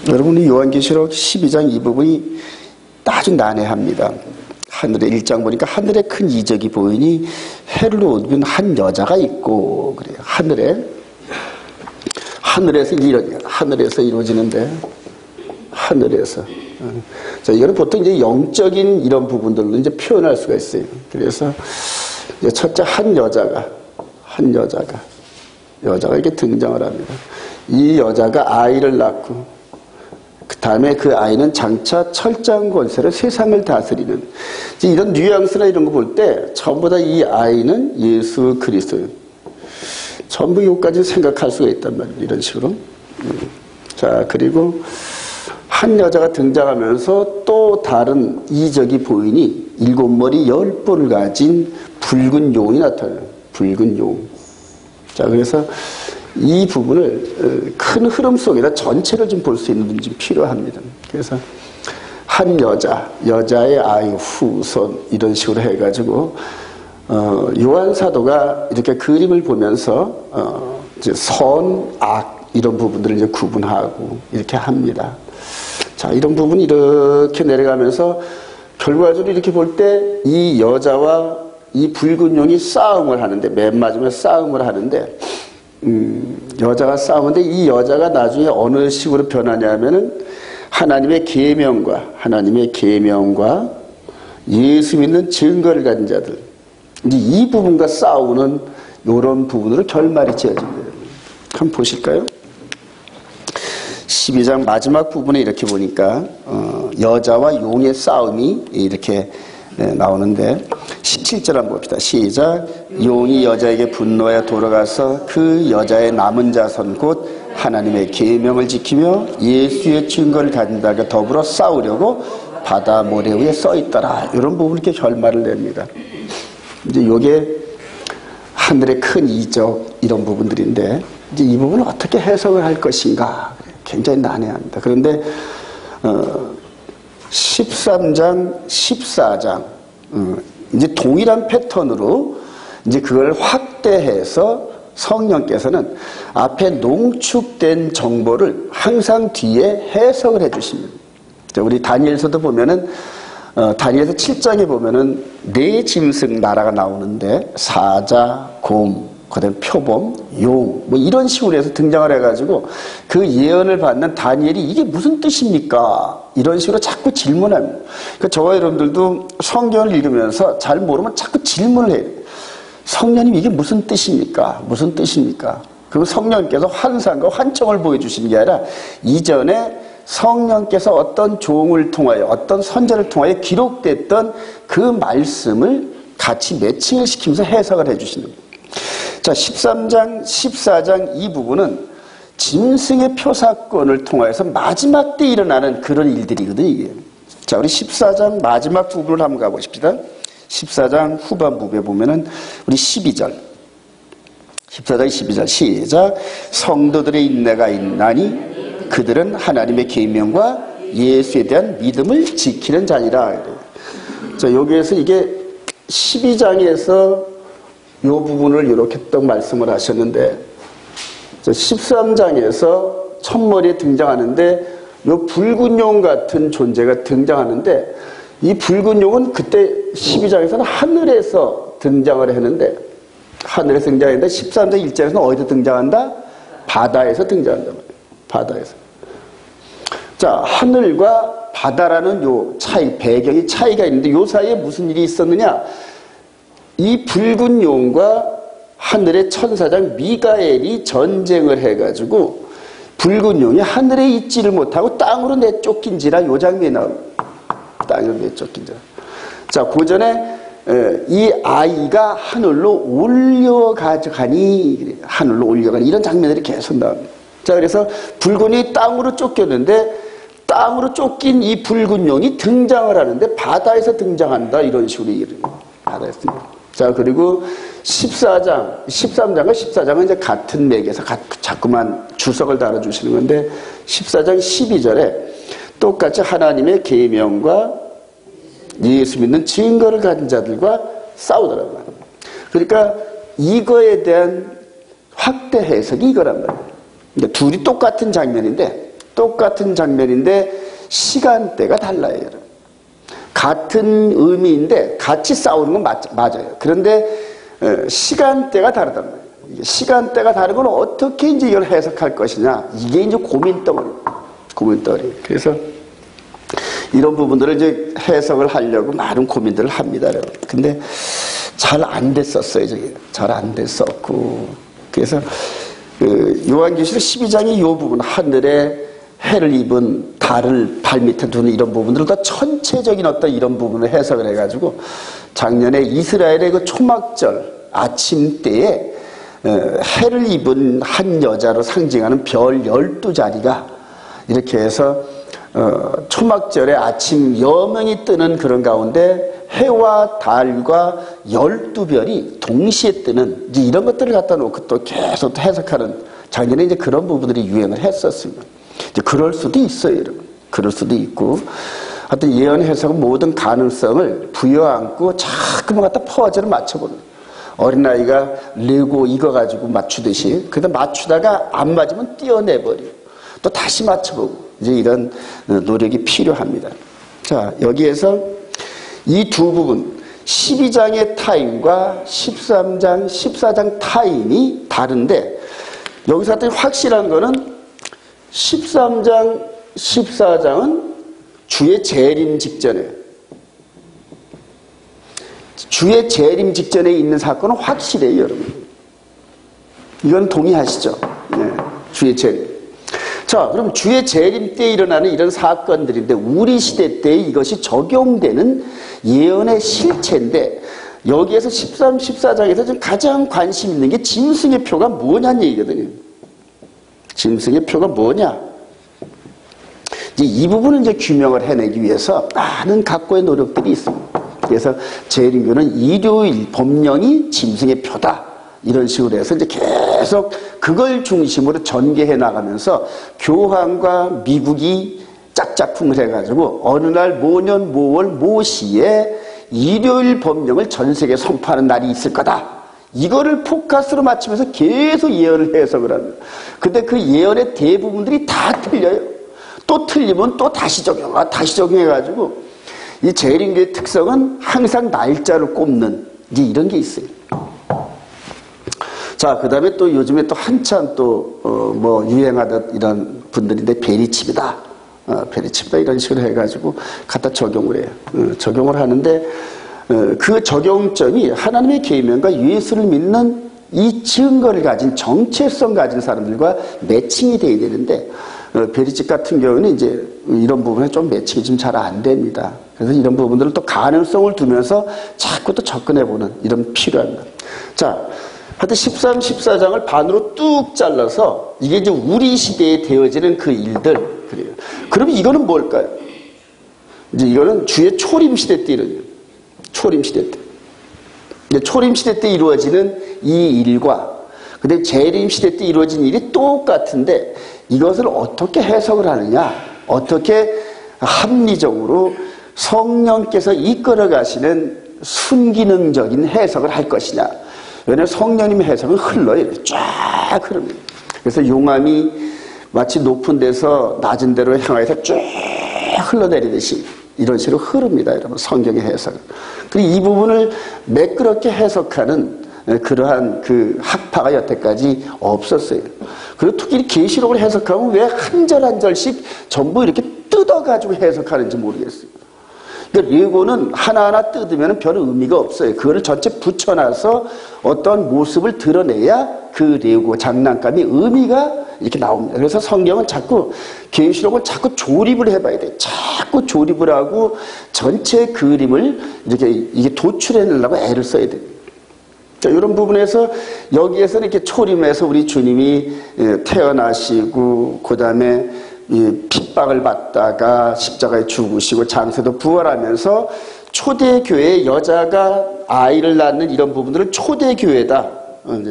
여러분, 요한계시록 12장 이 부분이 아주 난해합니다. 하늘에 1장 보니까 하늘에 큰 이적이 보이니 해를 얻은 한 여자가 있고 그래요. 하늘에서 이루어지는데 하늘에서. 자, 이거는 보통 이제 영적인 이런 부분들로 이제 표현할 수가 있어요. 그래서 이제 첫째 한 여자가 이렇게 등장을 합니다. 이 여자가 아이를 낳고 그 다음에 그 아이는 장차 철장 권세로 세상을 다스리는 이런 뉘앙스나 이런 거 볼 때 전부 다 이 아이는 예수 그리스도예요. 전부 이것까지 생각할 수가 있단 말이에요. 이런 식으로. 자, 그리고 한 여자가 등장하면서 또 다른 이적이 보이니 7머리 10뿔을 가진 붉은 용이 나타나요. 붉은 용. 자, 그래서 이 부분을 큰 흐름 속에다 전체를 좀 볼 수 있는 분이 좀 필요합니다. 그래서 한 여자의 아이 후손 이런 식으로 해가지고 요한 사도가 이렇게 그림을 보면서 이제 선, 악 이런 부분들을 이제 구분하고 이렇게 합니다. 자, 이런 부분이 이렇게 내려가면서 결과적으로 이렇게 볼 때 이 여자와 이 붉은 용이 싸움을 하는데 맨 마지막에 싸움을 하는데 여자가 싸우는데 이 여자가 나중에 어느 식으로 변하냐면은 하나님의 계명과 예수 믿는 증거를 가진 자들 이제 이 부분과 싸우는 이런 부분으로 결말이 지어집니다. 한번 보실까요? 12장 마지막 부분에 이렇게 보니까 여자와 용의 싸움이 이렇게 나오는데 17절 한번 봅시다. 시작. 용이 여자에게 분노하여 돌아가서 그 여자의 남은 자손 곧 하나님의 계명을 지키며 예수의 증거를 가진 자가 더불어 싸우려고 바다 모래 위에 써 있더라. 이런 부분 이렇게 결말을 냅니다. 이제 이게 하늘의 큰 이적 이런 부분들인데 이제 이 부분을 어떻게 해석을 할 것인가 굉장히 난해합니다. 그런데 13장, 14장 이제 동일한 패턴으로 이제 그걸 확대해서 성령께서는 앞에 농축된 정보를 항상 뒤에 해석을 해주십니다. 우리 다니엘서도 보면은 다니엘서 7장에 보면은 네 짐승 나라가 나오는데 사자, 곰, 그다음 표범, 용 뭐 이런 식으로 해서 등장을 해가지고 그 예언을 받는 다니엘이 이게 무슨 뜻입니까? 이런 식으로 자꾸 질문합니다. 그러니까 저와 여러분들도 성경을 읽으면서 잘 모르면 자꾸 질문을 해요. 성령님 이게 무슨 뜻입니까? 무슨 뜻입니까? 그리고 성령께서 환상과 환청을 보여주시는 게 아니라 이전에 성령께서 어떤 종을 통하여 어떤 선지자를 통하여 기록됐던 그 말씀을 같이 매칭을 시키면서 해석을 해주시는 거예요. 자, 13장, 14장 이 부분은 짐승의 표사건을 통해서 마지막 때 일어나는 그런 일들이거든요, 이게. 자, 우리 14장 마지막 부분을 한번 가보십시다. 14장 후반부에 보면은 우리 12절. 14장 12절 시작. 성도들의 인내가 있나니 그들은 하나님의 계명과 예수에 대한 믿음을 지키는 자니라. 자, 여기에서 이게 12장에서 이 부분을 이렇게 딱 말씀을 하셨는데 13장에서 첫머리에 등장하는데 이 붉은 용 같은 존재가 등장하는데 이 붉은 용은 그때 12장에서는 하늘에서 등장을 했는데 하늘에서 등장했는데 13장 1절에서는 어디서 등장한다? 바다에서 등장한단 말이에요. 바다에서. 자, 하늘과 바다라는 요 차이, 배경이 차이가 있는데 요 사이에 무슨 일이 있었느냐? 이 붉은 용과 하늘의 천사장 미가엘이 전쟁을 해가지고 붉은 용이 하늘에 있지를 못하고 땅으로 내쫓긴지라 요 장면이 나옵니다. 땅으로 내쫓긴지라. 자, 그 전에 이 아이가 하늘로 올려가니 이런 장면들이 계속 나옵니다. 자, 그래서 붉은 용이 땅으로 쫓겼는데 땅으로 쫓긴 이 붉은 용이 등장을 하는데 바다에서 등장한다 이런 식으로 이름이 바다에서 등장. 자, 그리고 13장과 14장은 이제 같은 맥에서 자꾸만 주석을 달아주시는 건데 14장 12절에 똑같이 하나님의 계명과 예수 믿는 증거를 가진 자들과 싸우더라고요. 그러니까 이거에 대한 확대 해석이 이거란 말이에요. 그러니까 둘이 똑같은 장면인데 똑같은 장면인데 시간대가 달라요. 여러분. 같은 의미인데 같이 싸우는 건 맞아요. 그런데 시간대가 다르단 말이에요. 시간대가 다른 건 어떻게 이제 이걸 해석할 것이냐. 이게 이제 고민덩어리. 그래서 이런 부분들을 이제 해석을 하려고 많은 고민들을 합니다. 여러분. 근데 잘 안 됐었어요. 저게. 잘 안 됐었고. 그래서 요한계시록 12장의 이 부분, 하늘에 해를 입은 달을 발밑에 두는 이런 부분들을 다 전체적인 어떤 이런 부분을 해석을 해가지고 작년에 이스라엘의 그 초막절 아침 때에 해를 입은 한 여자로 상징하는 별 12자리가 이렇게 해서 초막절에 아침 여명이 뜨는 그런 가운데 해와 달과 12별이 동시에 뜨는 이제 이런 것들을 갖다 놓고 또 계속 해석하는 작년에 이제 그런 부분들이 유행을 했었습니다. 이제 그럴 수도 있어요, 여러분. 그럴 수도 있고. 하여튼 예언 해석은 모든 가능성을 부여안고 자꾸만 갖다 퍼즐을 맞춰보는. 어린아이가 레고 이거 가지고 맞추듯이. 그래서 맞추다가 안 맞으면 떼어내버리고. 또 다시 맞춰보고. 이제 이런 노력이 필요합니다. 자, 여기에서 이 두 부분, 12장의 타임과 13장, 14장 타임이 다른데, 여기서 확실한 거는 13장, 14장은 주의 재림 직전에, 주의 재림 직전에 있는 사건은 확실해요, 여러분. 이건 동의하시죠? 네, 주의 재림. 자, 그럼 주의 재림 때 일어나는 이런 사건들인데 우리 시대 때 이것이 적용되는 예언의 실체인데 여기에서 13, 14장에서 지금 가장 관심 있는 게 짐승의 표가 뭐냐는 얘기거든요. 짐승의 표가 뭐냐? 이제 이 부분을 이제 규명을 해내기 위해서 많은 각고의 노력들이 있습니다. 그래서 재림교는 일요일 법령이 짐승의 표다. 이런 식으로 해서 이제 계속 그걸 중심으로 전개해 나가면서 교황과 미국이 짝짝꿍을 해가지고 어느 날 모년 모월 모시에 일요일 법령을 전 세계에 선포하는 날이 있을 거다. 이거를 포커스로 맞추면서 계속 예언을 해석을 합니다. 근데 그 예언의 대부분들이 다 틀려요. 또 틀리면 또 다시 적용해가지고 이 재림교의 특성은 항상 날짜를 꼽는 이제 이런 게 있어요. 자, 그 다음에 또 요즘에 또 한참 또, 유행하던 이런 분들인데, 베리칩이다. 베리칩이다. 이런 식으로 해가지고 갖다 적용을 해요. 적용을 하는데, 그 적용점이 하나님의 계명과 예수를 믿는 이 증거를 가진 정체성 가진 사람들과 매칭이 돼야 되는데, 베리칩 같은 경우는 이제 이런 부분에 좀 매칭이 좀 잘 안 됩니다. 그래서 이런 부분들을 또 가능성을 두면서 자꾸 또 접근해보는 이런 필요합니다. 자, 하여튼 13, 14장을 반으로 뚝 잘라서 이게 이제 우리 시대에 되어지는 그 일들 그래요. 그럼 이거는 뭘까요? 이제 이거는 주의 초림 시대 때 이루어져요. 초림 시대 때. 이제 초림 시대 때 이루어지는 이 일과 근데 재림 시대 때 이루어진 일이 똑같은데 이것을 어떻게 해석을 하느냐? 어떻게 합리적으로 성령께서 이끌어 가시는 순기능적인 해석을 할 것이냐? 왜냐하면 성령님의 해석은 흘러요. 쫙 흐릅니다. 그래서 용암이 마치 높은 데서 낮은 데로 향해서 쭉 흘러내리듯이 이런 식으로 흐릅니다. 여러분, 성경의 해석은. 그리고 이 부분을 매끄럽게 해석하는 그러한 그 학파가 여태까지 없었어요. 그리고 특히 계시록을 해석하면 왜 한 절 한 절씩 전부 이렇게 뜯어가지고 해석하는지 모르겠어요. 그러니까 예고는 하나하나 뜯으면 별 의미가 없어요. 그거를 전체 붙여놔서 어떤 모습을 드러내야 그 레고 장난감이 의미가 이렇게 나옵니다. 그래서 성경은 자꾸 계시록을 자꾸 조립을 해봐야 돼요. 자꾸 조립을 하고 전체 그림을 이렇게 이게 도출해내려고 애를 써야 돼요. 자, 이런 부분에서 여기에서는 이렇게 초림해서 우리 주님이 태어나시고 그 다음에 핍박을 받다가 십자가에 죽으시고 장세도 부활하면서 초대교회 여자가 아이를 낳는 이런 부분들을 초대교회다.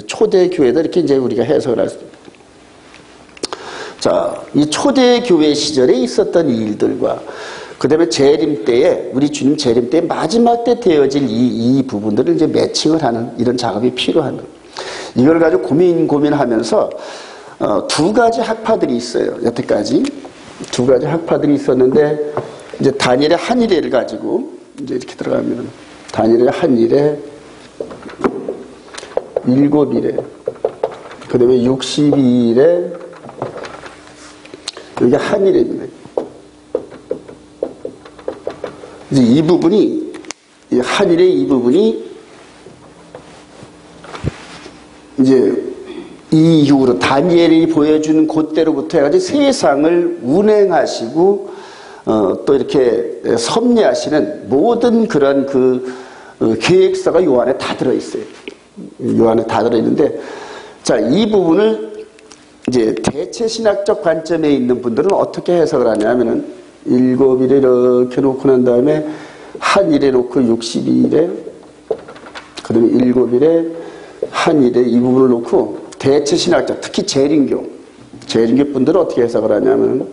초대교회다. 이렇게 이제 우리가 해석을 할 수 있습니다. 자, 이 초대교회 시절에 있었던 일들과 그 다음에 재림 때에, 우리 주님 재림 때 마지막 때 되어질 이 부분들을 이제 매칭을 하는 이런 작업이 필요합니다. 이걸 가지고 고민하면서 두 가지 학파들이 있어요. 여태까지. 두 가지 학파들이 있었는데, 이제 다니엘의 한일회를 가지고 이제 이렇게 들어가면 다니엘의 한일회 7일에, 그 다음에 62일에, 여기 한일회입니다. 이제 이 부분이, 이 한일회 이 부분이 이제 이 이후로 다니엘이 보여주는 그때로부터 해가지고 세상을 운행하시고 또 이렇게 섭리하시는 모든 그런 그 계획서가 요 안에 다 들어있어요. 요 안에 다 들어있는데, 자, 이 부분을 이제 대체 신학적 관점에 있는 분들은 어떻게 해석을 하냐면은 7일에 이렇게 놓고 난 다음에 한일에 놓고 62일에, 그 다음에 7일에 한일에 이 부분을 놓고 대체 신학적, 특히 재림교 분들은 어떻게 해석을 하냐면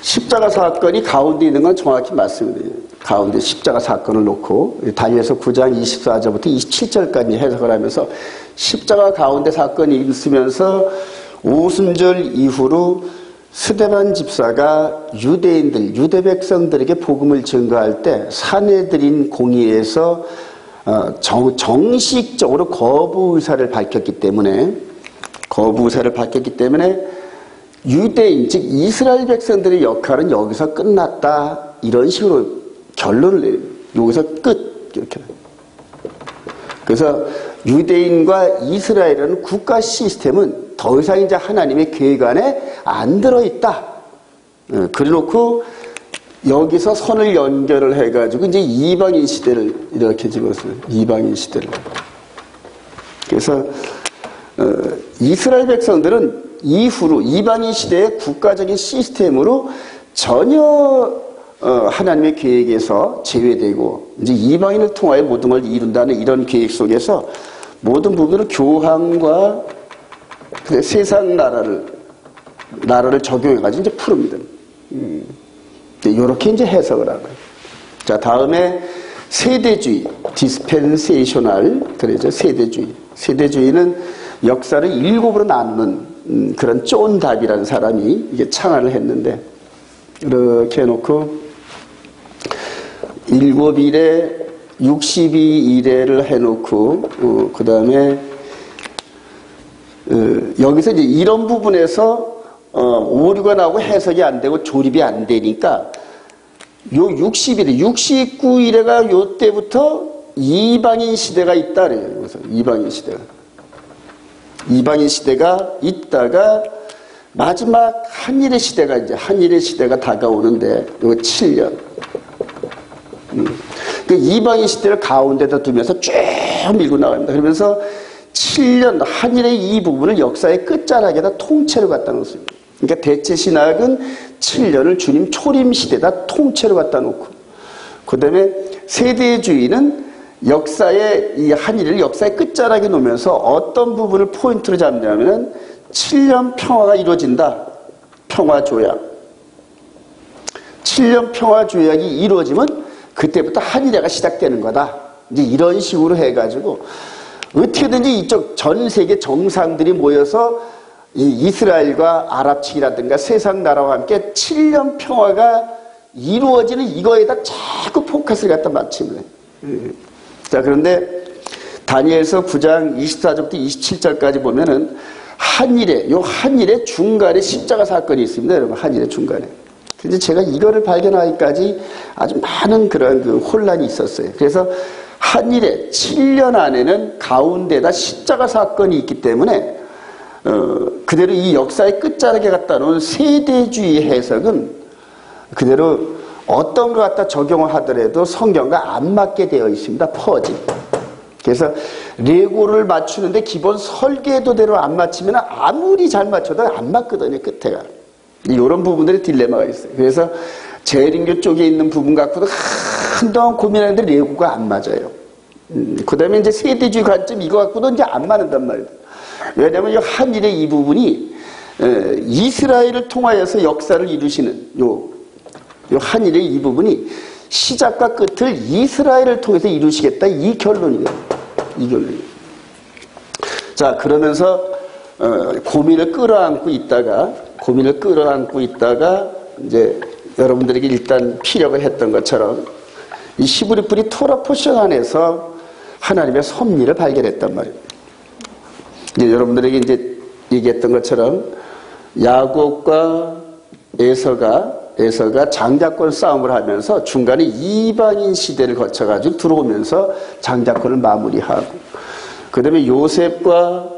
십자가 사건이 가운데 있는 건 정확히 맞습니다. 가운데 십자가 사건을 놓고 다니엘서 9장 24절부터 27절까지 해석을 하면서 십자가 가운데 사건이 있으면서 오순절 이후로 스데반 집사가 유대인들, 유대 백성들에게 복음을 증거할 때 사내들인 공의에서 정식적으로 거부 의사를 밝혔기 때문에 유대인, 즉 이스라엘 백성들의 역할은 여기서 끝났다, 이런 식으로 결론을 내립니다. 여기서 끝, 이렇게. 그래서 유대인과 이스라엘이라는 국가 시스템은 더 이상 이제 하나님의 계획 안에 안 들어있다. 그래놓고 여기서 선을 연결을 해가지고 이제 이방인 시대를 이렇게 집었어요. 이방인 시대를. 그래서 이스라엘 백성들은 이후로 이방인 시대의 국가적인 시스템으로 전혀 하나님의 계획에서 제외되고 이제 이방인을 통하여 모든 걸 이룬다는 이런 계획 속에서 모든 부분을 교황과 세상 나라를 적용해가지고 이제 푸릅니다. 이렇게 이제 해석을 하고요. 자, 다음에 세대주의, 디스펜세이셔널, 그러죠. 세대주의는 역사를 7으로 나누는 그런 존 답이라는 사람이 이게 창안을 했는데, 이렇게 해놓고 7일에 62일에를 해놓고 그 다음에 여기서 이제 이런 부분에서 오류가 나오고 해석이 안 되고 조립이 안 되니까 요 60일에 69일에가 요 때부터 이방인 시대가 있다 그래요. 그래서 이방인 시대가 있다가 마지막 한일의 시대가 다가오는데 요 7년. 그 이방인 시대를 가운데다 두면서 쭉 밀고 나갑니다. 그러면서 7년 한일의 이 부분을 역사의 끝자락에다 통째로 갖다 놓습니다. 그러니까 대체 신학은 7년을 주님 초림 시대에다 통째로 갖다 놓고, 그 다음에 세대주의는 이 한일을 역사의 끝자락에 놓으면서 어떤 부분을 포인트로 잡냐면은 7년 평화가 이루어진다. 평화조약. 7년 평화조약이 이루어지면 그때부터 한일회가 시작되는 거다. 이제 이런 식으로 해가지고 어떻게든지 이쪽 전 세계 정상들이 모여서 이 이스라엘과 아랍 측이라든가 세상 나라와 함께 7년 평화가 이루어지는 이거에다 자꾸 포커스를 갖다 맞추는 거예요. 자, 그런데 다니엘서 9장 24절부터 27절까지 보면은 한일의 중간에 십자가 사건이 있습니다. 여러분, 한일의 중간에. 근데 제가 이거를 발견하기까지 아주 많은 그런 그 혼란이 있었어요. 그래서 한일의 7년 안에는 가운데다 십자가 사건이 있기 때문에 그대로 이 역사의 끝자락에 갖다 놓은 세대주의 해석은 그대로 어떤 걸 갖다 적용을 하더라도 성경과 안 맞게 되어 있습니다. 퍼즐. 그래서 레고를 맞추는데 기본 설계도대로 안 맞추면 아무리 잘 맞춰도 안 맞거든요, 끝에가. 이런 부분들의 딜레마가 있어요. 그래서 재림교 쪽에 있는 부분 갖고도 한동안 고민하는데 레고가 안 맞아요. 그 다음에 이제 세대주의 관점 이거 갖고도 이제 안 맞는단 말이에요. 왜냐하면 이 한일의 이 부분이 이스라엘을 통하여서 역사를 이루시는 요 한일의 이 부분이 시작과 끝을 이스라엘을 통해서 이루시겠다, 이 결론이에요. 자, 그러면서 고민을 끌어안고 있다가 이제 여러분들에게 일단 피력을 했던 것처럼 이 히브리 뿔이 토라 포션 안에서 하나님의 섭리를 발견했단 말이에요. 이제 여러분들에게 이제 얘기했던 것처럼 야곱과 에서가 장자권 싸움을 하면서 중간에 이방인 시대를 거쳐가지고 들어오면서 장자권을 마무리하고, 그 다음에 요셉과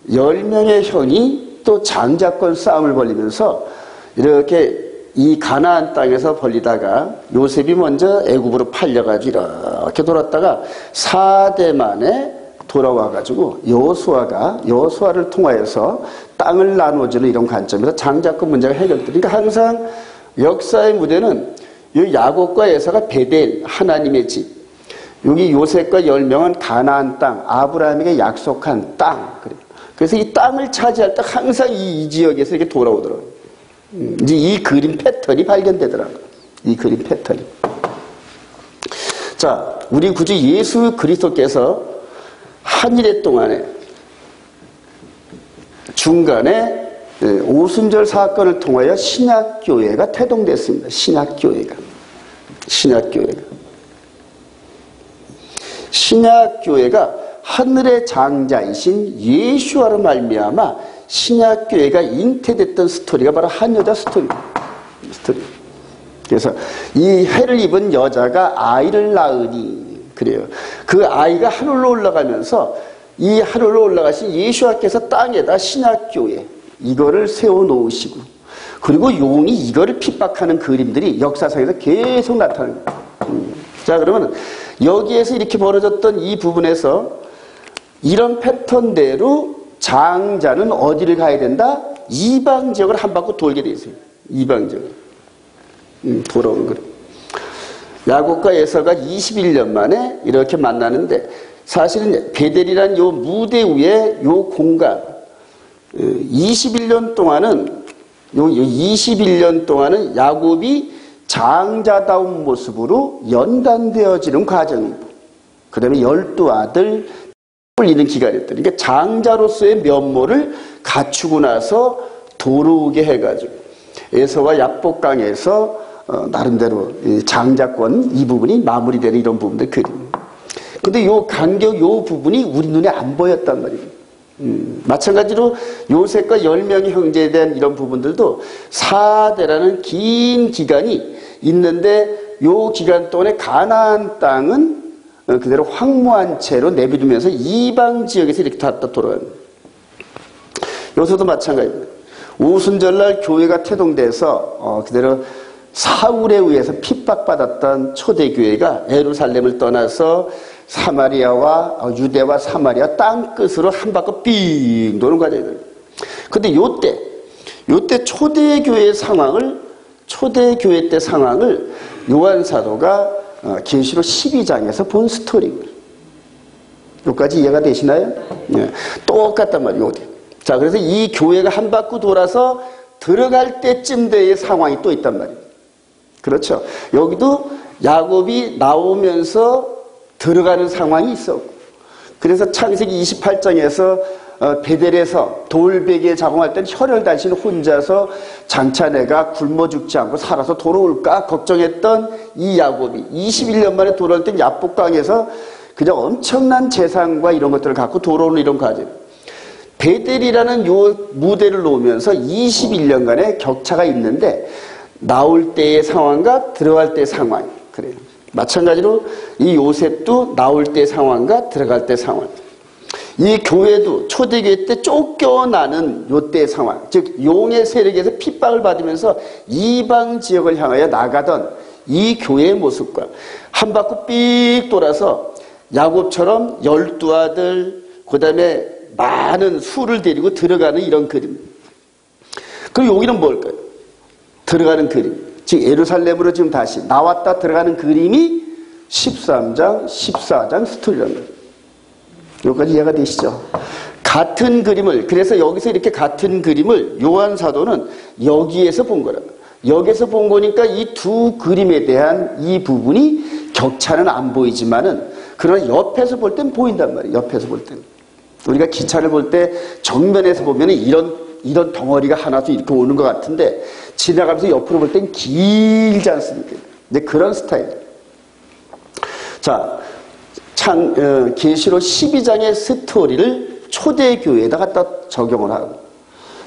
10명의 형이 또 장자권 싸움을 벌리면서 이렇게 이 가나안 땅에서 벌리다가 요셉이 먼저 애굽으로 팔려가지고 이렇게 돌았다가 4대 만에 돌아와가지고 여호수아를 통하여서 땅을 나눠주는 이런 관점에서 장자권 문제가 해결되니까 항상 역사의 무대는 이 야곱과 에서가 베델 하나님의 집, 여기 요셉과 10명은 가나안 땅 아브라함에게 약속한 땅. 그래서 이 땅을 차지할 때 항상 이 지역에서 이렇게 돌아오더라고요. 이제 이 그림 패턴이 발견되더라고요. 이 그림 패턴이. 자, 우리 구주 예수 그리스도께서 한 일해 동안에 중간에 오순절 사건을 통하여 신약교회가 태동됐습니다. 신약교회가 하늘의 장자이신 예수와로 말미암아 신약교회가 잉태됐던 스토리가 바로 한 여자 스토리. 그래서 이 해를 입은 여자가 아이를 낳으니, 그래요. 그 아이가 하늘로 올라가면서 이 하늘로 올라가신 예수와께서 땅에다 신약교회 이거를 세워놓으시고, 그리고 용이 이거를 핍박하는 그림들이 역사상에서 계속 나타나는 거예요. 자, 그러면 여기에서 이렇게 벌어졌던 이 부분에서 이런 패턴대로 장자는 어디를 가야 된다? 이방 지역을 한 바퀴 돌게 돼 있어요. 이방 지역을. 돌아오는 거예요. 야곱과 에서가 21년 만에 이렇게 만나는데, 사실은 베델이란 요 무대 위에 요 공간, 21년 동안은 야곱이 장자다운 모습으로 연단되어지는 과정이고, 그 다음에 12아들 이는 기간이었다. 그러니까 장자로서의 면모를 갖추고 나서 돌아오게 해가지고 에서와 야복강에서 나름대로 장자권 이 부분이 마무리되는 이런 부분들 그림. 근데 요 간격 요 부분이 우리 눈에 안 보였단 말이에요. 마찬가지로 요셉과 10명의 형제에 대한 이런 부분들도 4대라는 긴 기간이 있는데, 요 기간 동안에 가나안 땅은 그대로 황무한 채로 내비두면서 이방 지역에서 이렇게 다 돌아갑니다. 여기서도 마찬가지입니다. 오순절날 교회가 태동돼서 그대로 사울에 의해서 핍박받았던 초대교회가 예루살렘을 떠나서 사마리아와 유대와 사마리아 땅끝으로 한 바퀴 삥 도는 과정이에요. 근데 요때 초대교회 때 상황을 요한 사도가 계시록 12장에서 본 스토리입니다. 여기까지 이해가 되시나요? 네. 똑같단 말이에요. 자, 그래서 이 교회가 한 바퀴 돌아서 들어갈 때쯤 되의 상황이 또 있단 말이에요. 그렇죠. 여기도 야곱이 나오면서 들어가는 상황이 있었고, 그래서 창세기 28장에서 베델에서 돌베개에 작용할 때는 혈혈단신 혼자서 장차 내가 굶어 죽지 않고 살아서 돌아올까 걱정했던 이 야곱이 21년 만에 돌아올 땐 야복강에서 그냥 엄청난 재산과 이런 것들을 갖고 돌아오는 이런 과정. 베델이라는 요 무대를 놓으면서 21년간의 격차가 있는데, 나올 때의 상황과 들어갈 때의 상황. 그래요. 마찬가지로 이 요셉도 나올 때의 상황과 들어갈 때의 상황. 이 교회도 초대교회 때 쫓겨나는 요때의 상황, 즉 용의 세력에서 핍박을 받으면서 이방 지역을 향하여 나가던 이 교회의 모습과 한 바퀴 삑 돌아서 야곱처럼 12아들, 그 다음에 많은 수를 데리고 들어가는 이런 그림. 그럼 여기는 뭘까요? 들어가는 그림. 즉 예루살렘으로 지금 다시 나왔다 들어가는 그림이 13장, 14장 스토리라는 거예요. 여기까지 이해가 되시죠? 같은 그림을, 그래서 여기서 이렇게 같은 그림을 요한 사도는 여기에서 본 거라고. 여기서 본 거니까 이 두 그림에 대한 이 부분이 격차는 안 보이지만은, 그러나 옆에서 볼 땐 보인단 말이에요. 옆에서 볼 때는. 우리가 기차를 볼 때 정면에서 보면 이런 덩어리가 하나도 이렇게 오는 것 같은데 지나가면서 옆으로 볼 땐 길지 않습니까? 이제 그런 스타일. 자, 계시록 12장의 스토리를 초대교회에다 갖다 적용을 하고,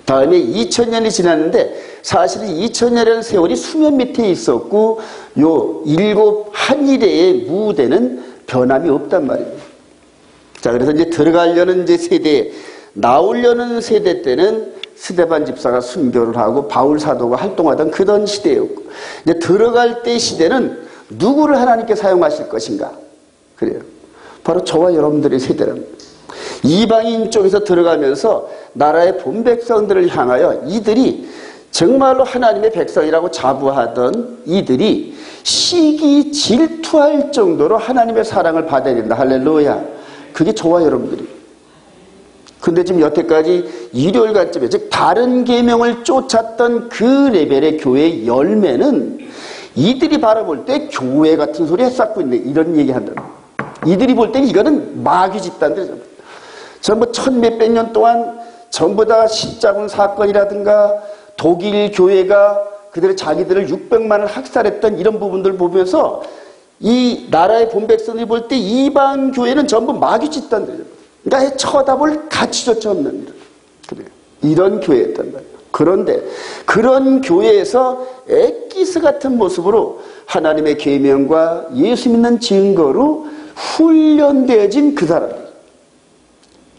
다음에 2000년이 지났는데 사실은 2000년이라는 세월이 수면 밑에 있었고 요 7 한일회의 무대는 변함이 없단 말입니다. 자, 그래서 이제 들어가려는 이제 세대, 나오려는 세대 때는 스데반 집사가 순교를 하고 바울 사도가 활동하던 그런 시대였고, 이제 들어갈 때 시대는 누구를 하나님께 사용하실 것인가? 그래요. 바로 저와 여러분들의 세대랍니다. 이방인 쪽에서 들어가면서 나라의 본 백성들을 향하여 이들이 정말로 하나님의 백성이라고 자부하던 이들이 시기 질투할 정도로 하나님의 사랑을 받아야 된다. 할렐루야. 그게 저와 여러분들이에요. 근데 지금 여태까지 일요일 관점에, 즉 다른 계명을 쫓았던 그 레벨의 교회의 열매는 이들이 바라볼 때 교회 같은 소리 쌓고 있네, 이런 얘기한다. 이들이 볼 때는 이거는 마귀 집단들, 전부 천몇백 년 동안 전부 다 십자군 사건이라든가 독일 교회가 그들의 자기들을 600만을 학살했던 이런 부분들 보면서 이 나라의 본 백성들이 볼 때 이방 교회는 전부 마귀 집단들이에요. 그러니까 쳐다볼 가치조차 없는 그래요. 이런 교회였단 말이에요. 그런데 그런 교회에서 엑기스 같은 모습으로 하나님의 계명과 예수 믿는 증거로 훈련되어진 그 사람이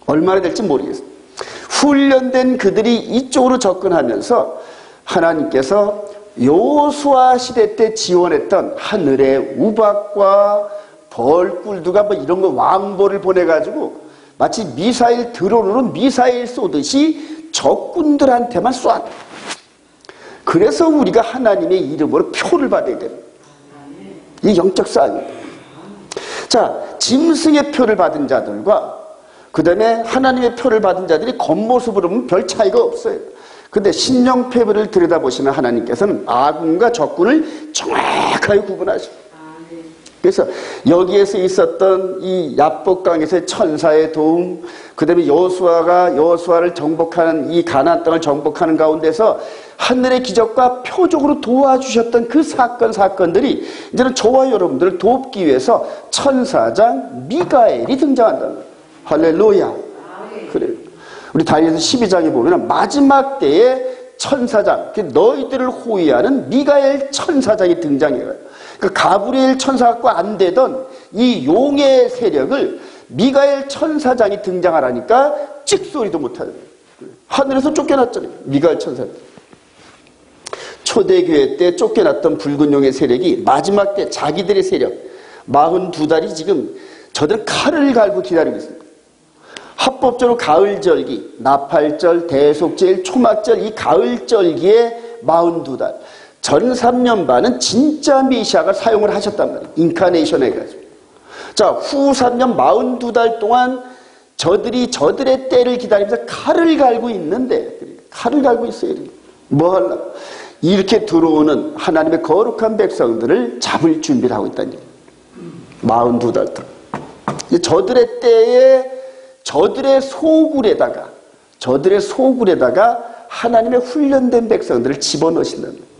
얼마나 될지 모르겠어요. 훈련된 그들이 이쪽으로 접근하면서 하나님께서 여호수아 시대 때 지원했던 하늘의 우박과 벌꿀두가 뭐 이런 거 왕보를 보내가지고 마치 미사일 드론으로 미사일 쏘듯이 적군들한테만 쏴. 그래서 우리가 하나님의 이름으로 표를 받아야 됩니다. 이 영적 싸움입니다. 자, 짐승의 표를 받은 자들과 그 다음에 하나님의 표를 받은 자들이 겉모습으로 보면 별 차이가 없어요. 근데 신령패배를 들여다보시면 하나님께서는 아군과 적군을 정확하게 구분하십니다. 그래서 여기에서 있었던 이 야복강에서의 천사의 도움, 그 다음에 여호수아를 정복하는 이 가나안 땅을 정복하는 가운데서 하늘의 기적과 표적으로 도와주셨던 그 사건들이 이제는 저와 여러분들을 돕기 위해서 천사장 미가엘이 등장한다는 거예요. 할렐루야. 그래요. 우리 다니엘서 12장에 보면 마지막 때에 천사장, 너희들을 호위하는 미가엘 천사장이 등장해요. 그 가브리엘 천사가 안 되던 이 용의 세력을 미가엘 천사장이 등장하라니까 찍소리도 못하는 거예요. 하늘에서 쫓겨났잖아요. 미가엘 천사장. 초대교회 때 쫓겨났던 붉은 용의 세력이 마지막 때 자기들의 세력 42달이 지금 저들 칼을 갈고 기다리고 있습니다. 합법적으로 가을절기, 나팔절, 대속절, 초막절 이 가을절기에 42달 전 3년 반은 진짜 메시아가 사용을 하셨단 말이에요. 인카네이션 해가지고. 자, 후 3년 42달 동안 저들의 때를 기다리면서 칼을 갈고 있는데, 칼을 갈고 있어요. 뭐 하려고? 이렇게 들어오는 하나님의 거룩한 백성들을 잡을 준비를 하고 있다는 얘기예요. 42달 동안. 저들의 때에 저들의 소굴에다가 하나님의 훈련된 백성들을 집어넣으신다는 거예요.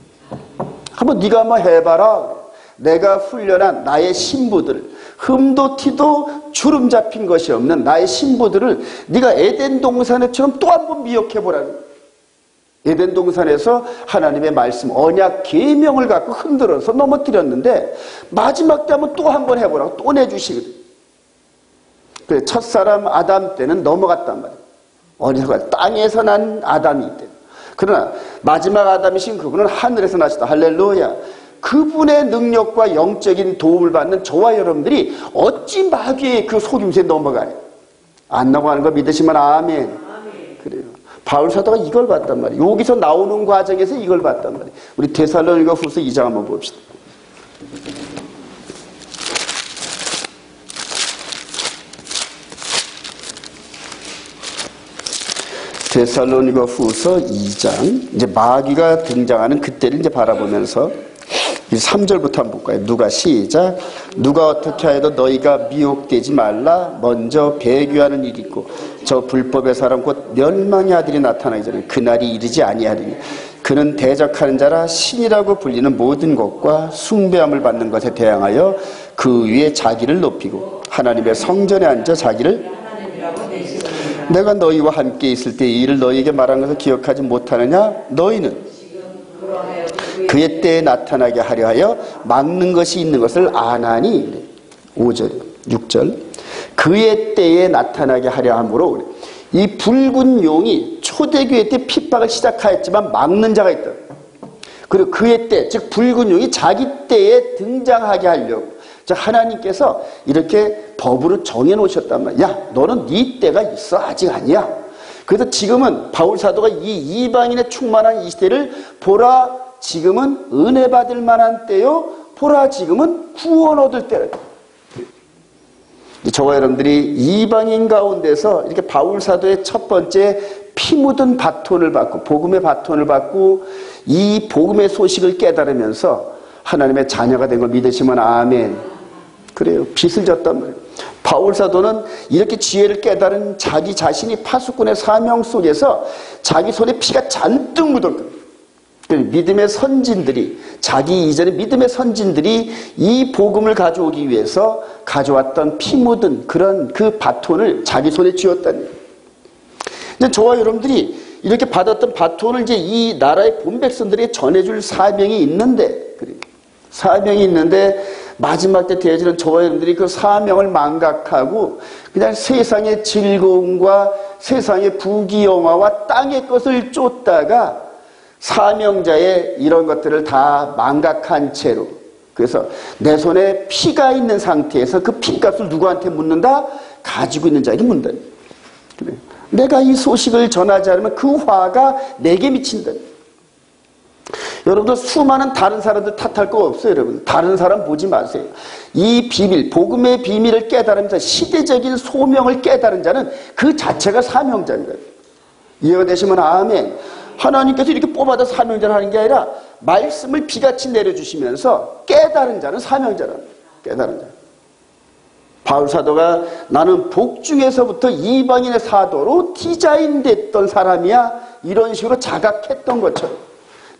한번 네가 한번 해봐라. 내가 훈련한 나의 신부들, 흠도 티도 주름 잡힌 것이 없는 나의 신부들을 네가 에덴 동산에처럼 또 한번 미혹해보라는 거예요. 에덴 동산에서 하나님의 말씀, 언약, 계명을 갖고 흔들어서 넘어뜨렸는데 마지막 때 한번 또 한번 해보라고 또 내주시거든요. 그래, 첫사람 아담 때는 넘어갔단 말이에요. 어디서 땅에서 난 아담이 있대. 그러나 마지막 아담이신 그분은 하늘에서 나셨다. 할렐루야. 그분의 능력과 영적인 도움을 받는 저와 여러분들이 어찌 마귀의 그 속임수에 넘어가요? 안 넘어가는 거 믿으시면 아멘. 그래요. 바울 사도가 이걸 봤단 말이에요. 여기서 나오는 과정에서 이걸 봤단 말이에요. 우리 데살로니가 후서 2장 한번 봅시다. 데살로니가 후서 2장, 이제 마귀가 등장하는 그때를 이제 바라보면서 3절부터 한번 볼까요? 누가 시작. 누가 어떻게 하여도 너희가 미혹되지 말라. 먼저 배교하는 일이 있고 저 불법의 사람 곧 멸망의 아들이 나타나기 전에 그날이 이르지 아니하리니 그는 대적하는 자라 신이라고 불리는 모든 것과 숭배함을 받는 것에 대항하여 그 위에 자기를 높이고 하나님의 성전에 앉아 자기를 내가 너희와 함께 있을 때 이 일을 너희에게 말한 것을 기억하지 못하느냐? 너희는 그의 때에 나타나게 하려 하여 막는 것이 있는 것을 아나니. 5절 6절 그의 때에 나타나게 하려 함으로 이 붉은 용이 초대교회 때 핍박을 시작하였지만 막는 자가 있다. 그리고 그의 때, 즉 붉은 용이 자기 때에 등장하게 하려고 즉 하나님께서 이렇게 법으로 정해놓으셨단 말이야. 야, 너는 네 때가 있어. 아직 아니야. 그래서 지금은 바울 사도가 이 이방인의 충만한 이 시대를 보라, 지금은 은혜 받을 만한 때요. 보라, 지금은 구원 얻을 때라. 저와 여러분들이 이방인 가운데서 이렇게 바울 사도의 첫 번째 피 묻은 바톤을 받고 복음의 바톤을 받고 이 복음의 소식을 깨달으면서 하나님의 자녀가 된 걸 믿으시면 아멘. 그래요. 빚을 졌단 말이에요. 바울 사도는 이렇게 지혜를 깨달은 자기 자신이 파수꾼의 사명 속에서 자기 손에 피가 잔뜩 묻었거든요. 믿음의 선진들이, 자기 이전에 믿음의 선진들이 이 복음을 가져오기 위해서 가져왔던 피 묻은 그런 그 바톤을 자기 손에 쥐었다는 거예요. 근데 저와 여러분들이 이렇게 받았던 바톤을 이제 이 나라의 본 백성들에게 전해줄 사명이 있는데, 사명이 있는데 마지막 때 되어지는 저와 여러분들이 그 사명을 망각하고 그냥 세상의 즐거움과 세상의 부귀영화와 땅의 것을 쫓다가 사명자의 이런 것들을 다 망각한 채로, 그래서 내 손에 피가 있는 상태에서 그 피값을 누구한테 묻는다? 가지고 있는 자에게 묻는다. 그래. 내가 이 소식을 전하지 않으면 그 화가 내게 미친다. 여러분들 수많은 다른 사람들 탓할 거 없어요. 여러분 다른 사람 보지 마세요. 이 비밀, 복음의 비밀을 깨달으면서 시대적인 소명을 깨달은 자는 그 자체가 사명자입니다. 이해가 되시면 아멘. 하나님께서 이렇게 뽑아서 사명자를 하는 게 아니라 말씀을 비같이 내려주시면서 깨달은 자는 사명자라는 거예요. 깨달은 자. 바울 사도가 나는 복중에서부터 이방인의 사도로 디자인됐던 사람이야, 이런 식으로 자각했던 것처럼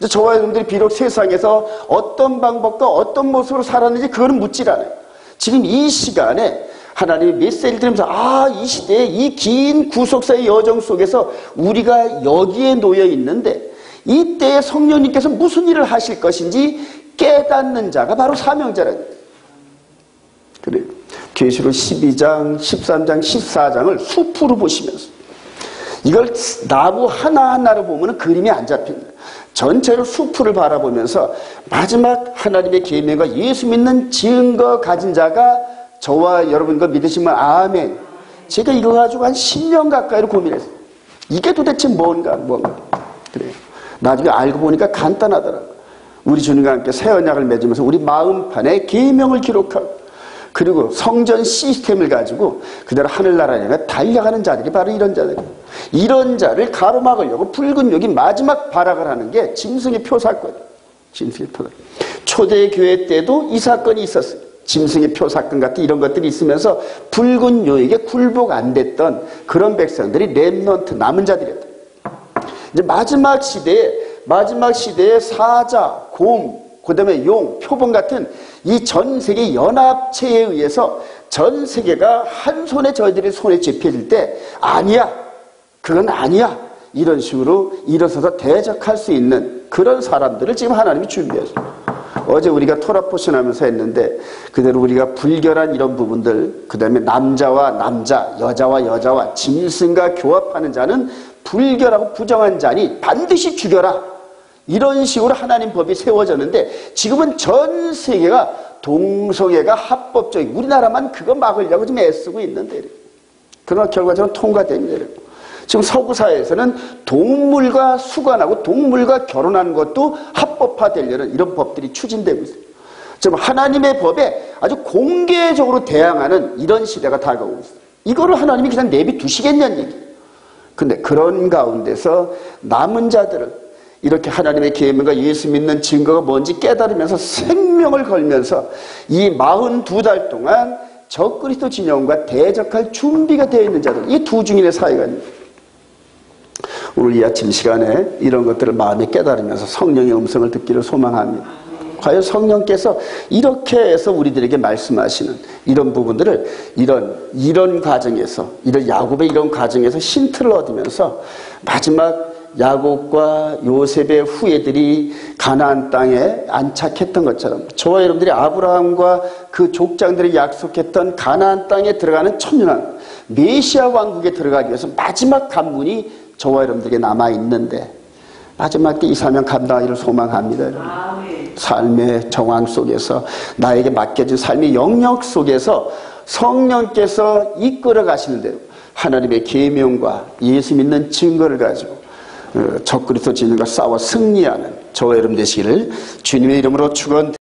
저와 여러분들이 비록 세상에서 어떤 방법과 어떤 모습으로 살았는지 그거는 묻질 않아요. 지금 이 시간에 하나님의 메시지를 들으면서 이 시대의 이 긴 구속사의 여정 속에서 우리가 여기에 놓여 있는데 이때에 성령님께서 무슨 일을 하실 것인지 깨닫는 자가 바로 사명자라는 거예요. 그래요. 계시록 12장, 13장, 14장을 숲으로 보시면서 이걸 나무 하나하나로 보면 그림이 안 잡힙니다. 전체로 숲을 바라보면서 마지막 하나님의 계명과 예수 믿는 증거 가진 자가 저와 여러분과 믿으시면 아멘. 제가 이거 가지고 한 10년 가까이로 고민했어요. 이게 도대체 뭔가. 그래요. 나중에 알고 보니까 간단하더라고요. 우리 주님과 함께 새 언약을 맺으면서 우리 마음판에 계명을 기록하고 그리고 성전 시스템을 가지고 그대로 하늘나라에 달려가는 자들이 바로 이런 자들이에요. 이런 자를 가로막으려고 붉은 용이 마지막 발악을 하는 게 짐승의 표 사건이에요. 짐승의 표 사건. 초대교회 때도 이 사건이 있었어요. 짐승의 표 사건 같은 이런 것들이 있으면서 붉은 용에게 굴복 안 됐던 그런 백성들이 렘넌트, 남은 자들이었다. 이제 마지막 시대에 사자, 곰, 그 다음에 용, 표범 같은 이 전 세계 연합체에 의해서 전 세계가 한 손에 저희들의 손에 집혀질 때 아니야, 그건 아니야, 이런 식으로 일어서서 대적할 수 있는 그런 사람들을 지금 하나님이 준비했어요. 어제 우리가 토라 포션하면서 했는데 그대로 우리가 불결한 이런 부분들, 그 다음에 남자와 남자, 여자와 여자와 짐승과 교합하는 자는 불결하고 부정한 자니 반드시 죽여라, 이런 식으로 하나님 법이 세워졌는데 지금은 전 세계가 동성애가 합법적인, 우리나라만 그거 막으려고 지금 애쓰고 있는데 그러나 결과적으로 통과됩니다. 지금 서구 사회에서는 동물과 수관하고 동물과 결혼하는 것도 합법화되려는 이런 법들이 추진되고 있어요. 지금 하나님의 법에 아주 공개적으로 대항하는 이런 시대가 다가오고 있어요. 이거를 하나님이 그냥 내비두시겠냐는 얘기예요. 근데 그런 가운데서 남은 자들은 이렇게 하나님의 계명과 예수 믿는 증거가 뭔지 깨달으면서 생명을 걸면서 이 42달 동안 적그리스도 진영과 대적할 준비가 되어 있는 자들, 이 두 증인의 사이가 오늘 이 아침 시간에 이런 것들을 마음에 깨달으면서 성령의 음성을 듣기를 소망합니다. 과연 성령께서 이렇게 해서 우리들에게 말씀하시는 이런 부분들을 이런 과정에서, 이런 야곱의 이런 과정에서 힌트를 얻으면서 마지막 야곱과 요셉의 후예들이 가나안 땅에 안착했던 것처럼 저와 여러분들이 아브라함과 그 족장들이 약속했던 가나안 땅에 들어가는 천년왕 메시아 왕국에 들어가기 위해서 마지막 관문이 저와 여러분들에게 남아있는데 마지막 때 이 사명 감당하기를 소망합니다. 여러분. 삶의 정황 속에서 나에게 맡겨진 삶의 영역 속에서 성령께서 이끌어 가시는 대로 하나님의 계명과 예수 믿는 증거를 가지고 적그리스도 진영과 싸워 승리하는 저와 여러분 되시기를 주님의 이름으로 축원드립니다.